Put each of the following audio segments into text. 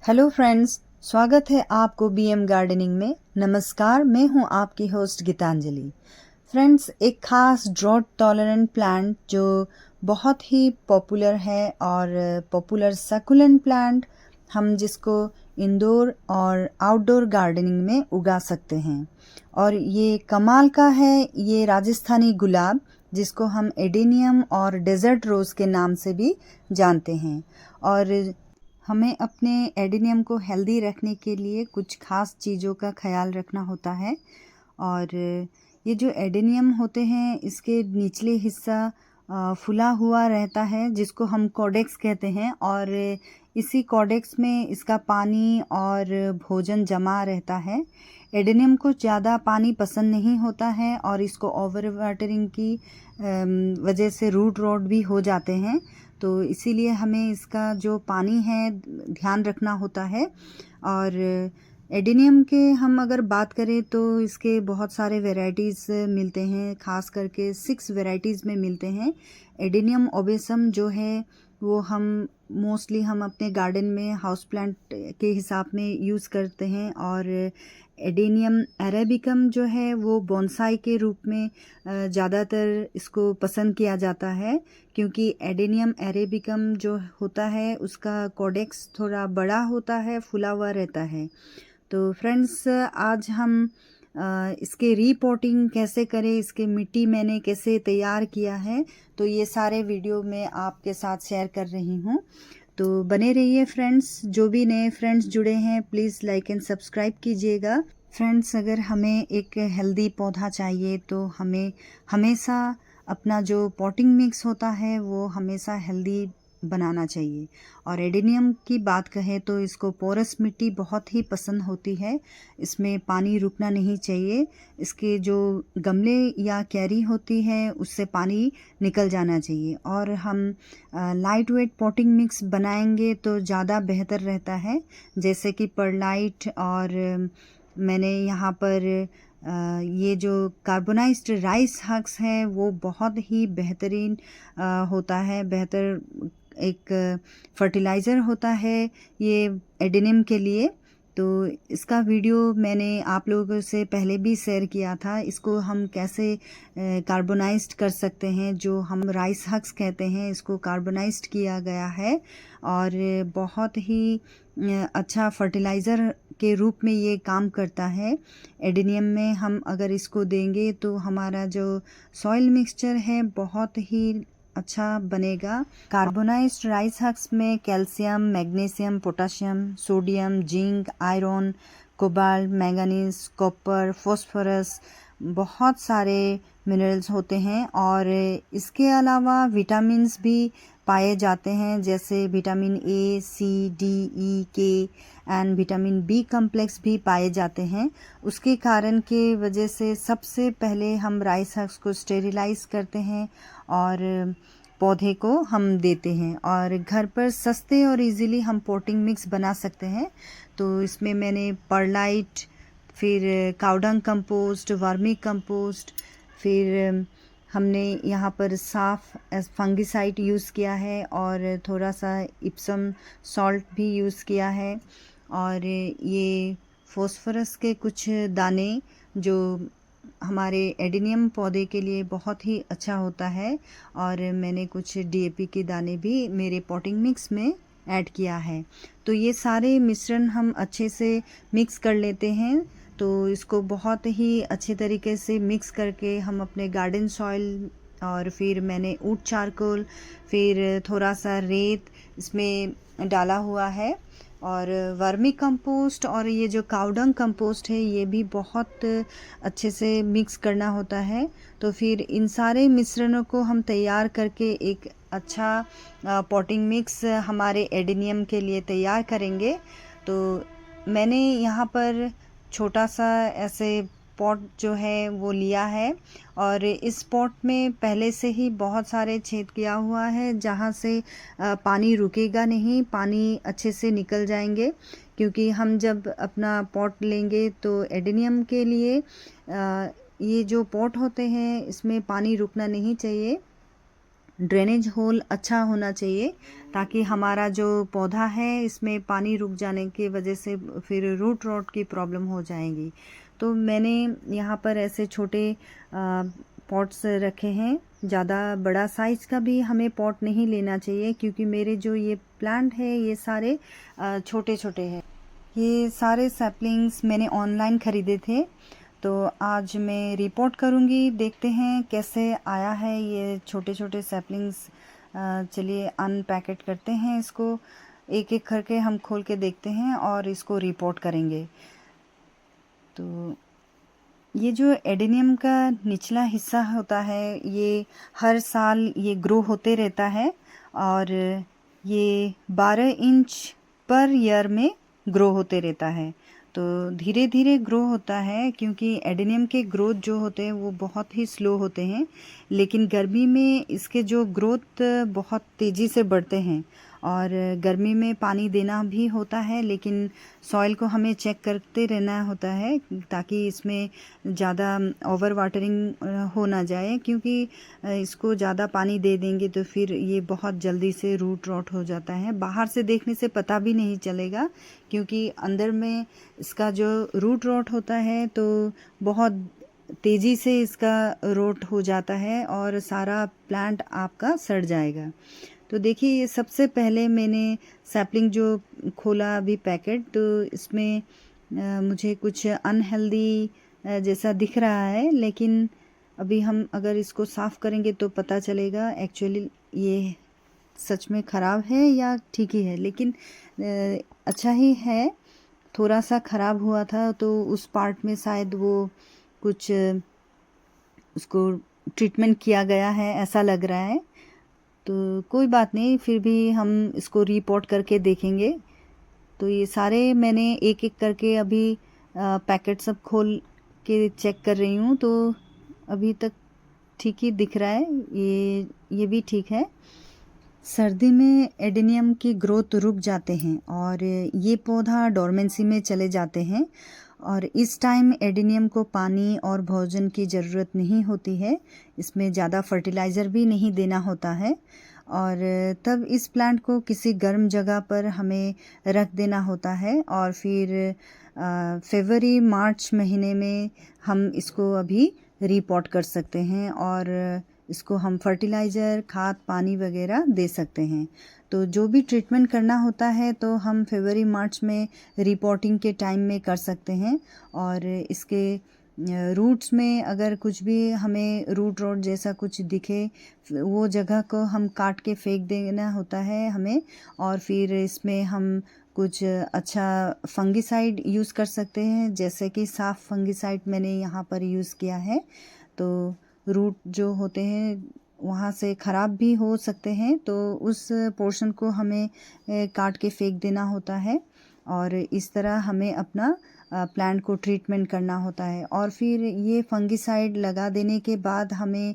Hello friends, स्वागत है आपको बीएम गार्डनिंग में। नमस्कार, मैं हूं आपकी होस्ट गीतांजलि। फ्रेंड्स, एक खास ड्रॉट टॉलरेंट प्लांट जो बहुत ही पॉपुलर है और पॉपुलर सकुलेंट प्लांट, हम जिसको इंडोर और आउटडोर गार्डनिंग में उगा सकते हैं। और ये कमाल का है, ये राजस्थानी गुलाब, जिसको हम एडेनियम और डेजर्ट रोज के नाम से भी जानते हैं। और हमें अपने एडेनियम को हेल्दी रखने के लिए कुछ खास चीज़ों का ख्याल रखना होता है। और ये जो एडेनियम होते हैं, इसके निचले हिस्सा फुला हुआ रहता है, जिसको हम कॉडेक्स कहते हैं। और इसी कॉडेक्स में इसका पानी और भोजन जमा रहता है। एडेनियम को ज़्यादा पानी पसंद नहीं होता है और इसको ओवर वाटरिंग की वजह से रूट रॉट भी हो जाते हैं। तो इसीलिए हमें इसका जो पानी है ध्यान रखना होता है। और एडेनियम के हम अगर बात करें तो इसके बहुत सारे वैरायटीज़ मिलते हैं, खास करके 6 वैरायटीज़ में मिलते हैं। एडेनियम ओबेसम जो है वो हम मोस्टली अपने गार्डन में हाउस प्लांट के हिसाब में यूज़ करते हैं। और एडेनियम अरेबिकम जो है वो बोनसाई के रूप में ज़्यादातर इसको पसंद किया जाता है, क्योंकि एडेनियम अरेबिकम जो होता है उसका कॉडेक्स थोड़ा बड़ा होता है, फुला हुआ रहता है। तो फ्रेंड्स, आज हम इसके रीपोर्टिंग कैसे करें, इसके मिट्टी मैंने कैसे तैयार किया है, तो ये सारे वीडियो मैं आपके साथ शेयर कर रही हूँ। तो बने रहिए फ्रेंड्स। जो भी नए फ्रेंड्स जुड़े हैं, प्लीज़ लाइक एंड सब्सक्राइब कीजिएगा। फ्रेंड्स, अगर हमें एक हेल्दी पौधा चाहिए तो हमें हमेशा अपना जो पॉटिंग मिक्स होता है वो हमेशा हेल्दी बनाना चाहिए। और एडेनियम की बात कहें तो इसको पोरस मिट्टी बहुत ही पसंद होती है, इसमें पानी रुकना नहीं चाहिए। इसके जो गमले या क्यारी होती है उससे पानी निकल जाना चाहिए। और हम लाइट वेट पॉटिंग मिक्स बनाएंगे तो ज़्यादा बेहतर रहता है, जैसे कि परलाइट। और मैंने यहाँ पर ये जो कार्बोनाइज्ड राइस हक्स है वो बहुत ही बेहतरीन होता है, बेहतर एक फर्टिलाइज़र होता है ये एडेनियम के लिए। तो इसका वीडियो मैंने आप लोगों से पहले भी शेयर किया था। इसको हम कैसे कार्बोनाइज्ड कर सकते हैं, जो हम राइस हक्स कहते हैं, इसको कार्बोनाइज्ड किया गया है और बहुत ही अच्छा फर्टिलाइज़र के रूप में ये काम करता है। एडेनियम में हम अगर इसको देंगे तो हमारा जो सॉइल मिक्सचर है बहुत ही अच्छा बनेगा। कार्बोनाइज्ड राइस हक्स में calcium, magnesium, potassium, sodium, zinc, iron, cobalt, manganese, copper, phosphorus, बहुत सारे मिनरल्स होते हैं। और इसके अलावा विटामिन्स भी पाए जाते हैं, जैसे विटामिन ए, सी, डी, ई, के एंड विटामिन बी कम्प्लेक्स भी पाए जाते हैं। उसके कारण के वजह से सबसे पहले हम राइस हक्स को स्टेरिलाइज करते हैं और पौधे को हम देते हैं। और घर पर सस्ते और इजीली हम पॉटिंग मिक्स बना सकते हैं। तो इसमें मैंने परलाइट, फिर काउडंग कंपोस्ट, वर्मी कंपोस्ट, फिर हमने यहाँ पर साफ फंगिसाइड यूज़ किया है और थोड़ा सा इप्सम सॉल्ट भी यूज़ किया है। और ये फॉस्फोरस के कुछ दाने जो हमारे एडेनियम पौधे के लिए बहुत ही अच्छा होता है। और मैंने कुछ डीएपी के दाने भी मेरे पॉटिंग मिक्स में ऐड किया है। तो ये सारे मिश्रण हम अच्छे से मिक्स कर लेते हैं। तो इसको बहुत ही अच्छे तरीके से मिक्स करके हम अपने गार्डन सॉइल, और फिर मैंने ऊट चारकोल, फिर थोड़ा सा रेत इसमें डाला हुआ है। और वर्मी कंपोस्ट और ये जो काउडंग कंपोस्ट है ये भी बहुत अच्छे से मिक्स करना होता है। तो फिर इन सारे मिश्रणों को हम तैयार करके एक अच्छा पॉटिंग मिक्स हमारे एडेनियम के लिए तैयार करेंगे। तो मैंने यहाँ पर छोटा सा ऐसे पॉट जो है वो लिया है और इस पॉट में पहले से ही बहुत सारे छेद किया हुआ है, जहाँ से पानी रुकेगा नहीं, पानी अच्छे से निकल जाएंगे। क्योंकि हम जब अपना पॉट लेंगे तो एडेनियम के लिए ये जो पॉट होते हैं इसमें पानी रुकना नहीं चाहिए। ड्रेनेज होल अच्छा होना चाहिए, ताकि हमारा जो पौधा है इसमें पानी रुक जाने की वजह से फिर रूट रॉट की प्रॉब्लम हो जाएगी। तो मैंने यहाँ पर ऐसे छोटे पॉट्स रखे हैं। ज़्यादा बड़ा साइज़ का भी हमें पॉट नहीं लेना चाहिए, क्योंकि मेरे जो ये प्लांट है ये सारे छोटे छोटे हैं। ये सारे सैपलिंग्स मैंने ऑनलाइन ख़रीदे थे। तो आज मैं रिपोर्ट करूँगी, देखते हैं कैसे आया है ये छोटे छोटे सैपलिंग्स। चलिए अनपैकेट करते हैं इसको, एक एक करके हम खोल के देखते हैं और इसको रिपोर्ट करेंगे। तो ये जो एडेनियम का निचला हिस्सा होता है ये हर साल ये ग्रो होते रहता है, और ये 12 इंच पर ईयर में ग्रो होते रहता है। तो धीरे धीरे ग्रो होता है, क्योंकि एडेनियम के ग्रोथ जो होते हैं वो बहुत ही स्लो होते हैं, लेकिन गर्मी में इसके जो ग्रोथ बहुत तेज़ी से बढ़ते हैं। और गर्मी में पानी देना भी होता है, लेकिन सॉइल को हमें चेक करते रहना होता है, ताकि इसमें ज़्यादा ओवर वाटरिंग हो ना जाए, क्योंकि इसको ज़्यादा पानी दे देंगे तो फिर ये बहुत जल्दी से रूट रॉट हो जाता है। बाहर से देखने से पता भी नहीं चलेगा, क्योंकि अंदर में इसका जो रूट रॉट होता है तो बहुत तेज़ी से इसका रोट हो जाता है और सारा प्लांट आपका सड़ जाएगा। तो देखिए, ये सबसे पहले मैंने सैपलिंग जो खोला अभी पैकेट, तो इसमें मुझे कुछ अनहेल्दी जैसा दिख रहा है, लेकिन अभी हम अगर इसको साफ़ करेंगे तो पता चलेगा एक्चुअली ये सच में ख़राब है या ठीक ही है। लेकिन अच्छा ही है। थोड़ा सा ख़राब हुआ था तो उस पार्ट में शायद वो कुछ उसको ट्रीटमेंट किया गया है ऐसा लग रहा है। तो कोई बात नहीं, फिर भी हम इसको रिपोर्ट करके देखेंगे। तो ये सारे मैंने एक एक करके अभी पैकेट सब खोल के चेक कर रही हूँ, तो अभी तक ठीक ही दिख रहा है। ये भी ठीक है। सर्दी में एडेनियम की ग्रोथ रुक जाते हैं और ये पौधा डोरमेंसी में चले जाते हैं, और इस टाइम एडेनियम को पानी और भोजन की ज़रूरत नहीं होती है। इसमें ज़्यादा फर्टिलाइज़र भी नहीं देना होता है, और तब इस प्लांट को किसी गर्म जगह पर हमें रख देना होता है। और फिर फरवरी मार्च महीने में हम इसको अभी रिपोर्ट कर सकते हैं, और इसको हम फर्टिलाइज़र, खाद, पानी वगैरह दे सकते हैं। तो जो भी ट्रीटमेंट करना होता है तो हम फरवरी मार्च में रिपोर्टिंग के टाइम में कर सकते हैं। और इसके रूट्स में अगर कुछ भी हमें रूट रॉट जैसा कुछ दिखे, वो जगह को हम काट के फेंक देना होता है हमें। और फिर इसमें हम कुछ अच्छा फंगिसाइड यूज़ कर सकते हैं, जैसे कि साफ फंगिसाइड मैंने यहाँ पर यूज़ किया है। तो रूट जो होते हैं वहाँ से ख़राब भी हो सकते हैं, तो उस पोर्शन को हमें काट के फेंक देना होता है, और इस तरह हमें अपना प्लांट को ट्रीटमेंट करना होता है। और फिर ये फंगिसाइड लगा देने के बाद हमें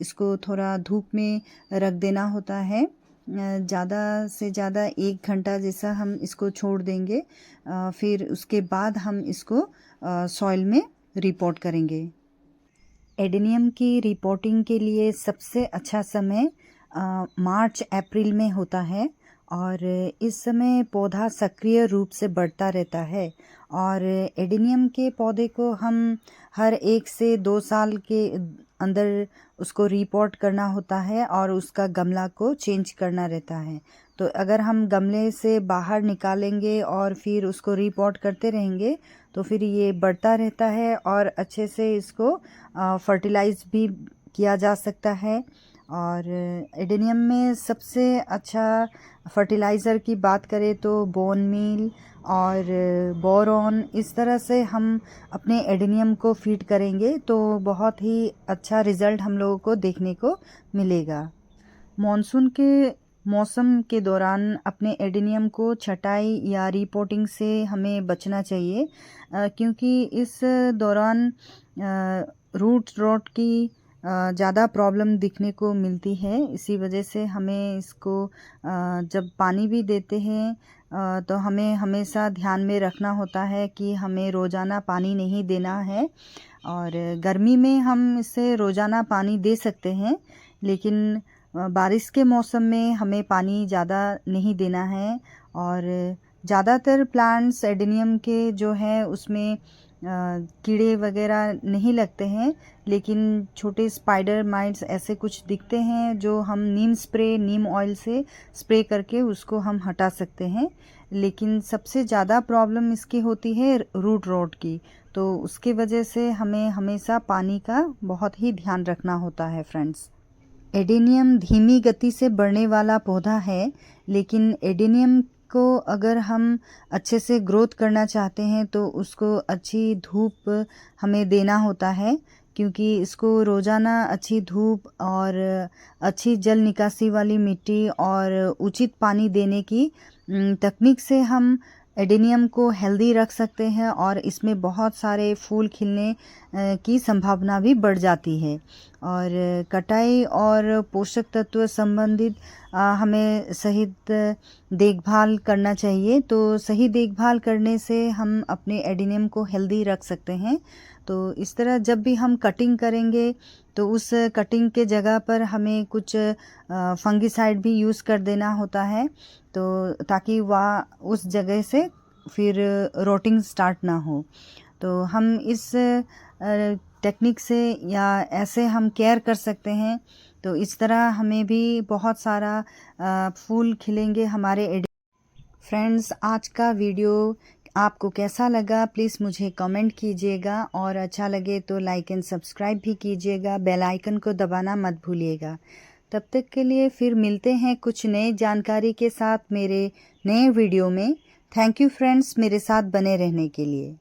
इसको थोड़ा धूप में रख देना होता है। ज़्यादा से ज़्यादा 1 घंटा जैसा हम इसको छोड़ देंगे। फिर उसके बाद हम इसको सॉइल में रिपोर्ट करेंगे। एडेनियम की रिपोर्टिंग के लिए सबसे अच्छा समय मार्च अप्रैल में होता है, और इस समय पौधा सक्रिय रूप से बढ़ता रहता है। और एडेनियम के पौधे को हम हर 1 से 2 साल के अंदर उसको रिपोर्ट करना होता है, और उसका गमला को चेंज करना रहता है। तो अगर हम गमले से बाहर निकालेंगे और फिर उसको रिपोर्ट करते रहेंगे तो फिर ये बढ़ता रहता है, और अच्छे से इसको फर्टिलाइज भी किया जा सकता है। और एडेनियम में सबसे अच्छा फर्टिलाइज़र की बात करें तो बोन मील और बोरॉन, इस तरह से हम अपने एडेनियम को फीड करेंगे तो बहुत ही अच्छा रिज़ल्ट हम लोगों को देखने को मिलेगा। मॉनसून के मौसम के दौरान अपने एडेनियम को छटाई या रिपोर्टिंग से हमें बचना चाहिए, क्योंकि इस दौरान रूट रॉट की ज़्यादा प्रॉब्लम दिखने को मिलती है। इसी वजह से हमें इसको जब पानी भी देते हैं तो हमें हमेशा ध्यान में रखना होता है कि हमें रोज़ाना पानी नहीं देना है। और गर्मी में हम इसे रोज़ाना पानी दे सकते हैं, लेकिन बारिश के मौसम में हमें पानी ज़्यादा नहीं देना है। और ज़्यादातर प्लांट्स एडेनियम के जो है उसमें कीड़े वगैरह नहीं लगते हैं, लेकिन छोटे स्पाइडर माइट्स ऐसे कुछ दिखते हैं जो हम नीम ऑयल से स्प्रे करके उसको हम हटा सकते हैं। लेकिन सबसे ज़्यादा प्रॉब्लम इसकी होती है रूट रॉट की, तो उसकी वजह से हमें हमेशा पानी का बहुत ही ध्यान रखना होता है फ्रेंड्स। एडेनियम धीमी गति से बढ़ने वाला पौधा है, लेकिन एडेनियम को अगर हम अच्छे से ग्रोथ करना चाहते हैं तो उसको अच्छी धूप हमें देना होता है, क्योंकि इसको रोज़ाना अच्छी धूप और अच्छी जल निकासी वाली मिट्टी और उचित पानी देने की तकनीक से हम एडेनियम को हेल्दी रख सकते हैं और इसमें बहुत सारे फूल खिलने की संभावना भी बढ़ जाती है। और कटाई और पोषक तत्व संबंधित हमें सही देखभाल करना चाहिए। तो सही देखभाल करने से हम अपने एडेनियम को हेल्दी रख सकते हैं। तो इस तरह जब भी हम कटिंग करेंगे तो उस कटिंग के जगह पर हमें कुछ फंगिसाइड भी यूज़ कर देना होता है, तो ताकि वह उस जगह से फिर रोटिंग स्टार्ट ना हो। तो हम इस टेक्निक से या ऐसे हम केयर कर सकते हैं, तो इस तरह हमें भी बहुत सारा फूल खिलेंगे हमारे फ्रेंड्स। आज का वीडियो आपको कैसा लगा प्लीज़ मुझे कमेंट कीजिएगा, और अच्छा लगे तो लाइक एंड सब्सक्राइब भी कीजिएगा, बेल आइकन को दबाना मत भूलिएगा। तब तक के लिए फिर मिलते हैं कुछ नए जानकारी के साथ मेरे नए वीडियो में। थैंक यू फ्रेंड्स मेरे साथ बने रहने के लिए।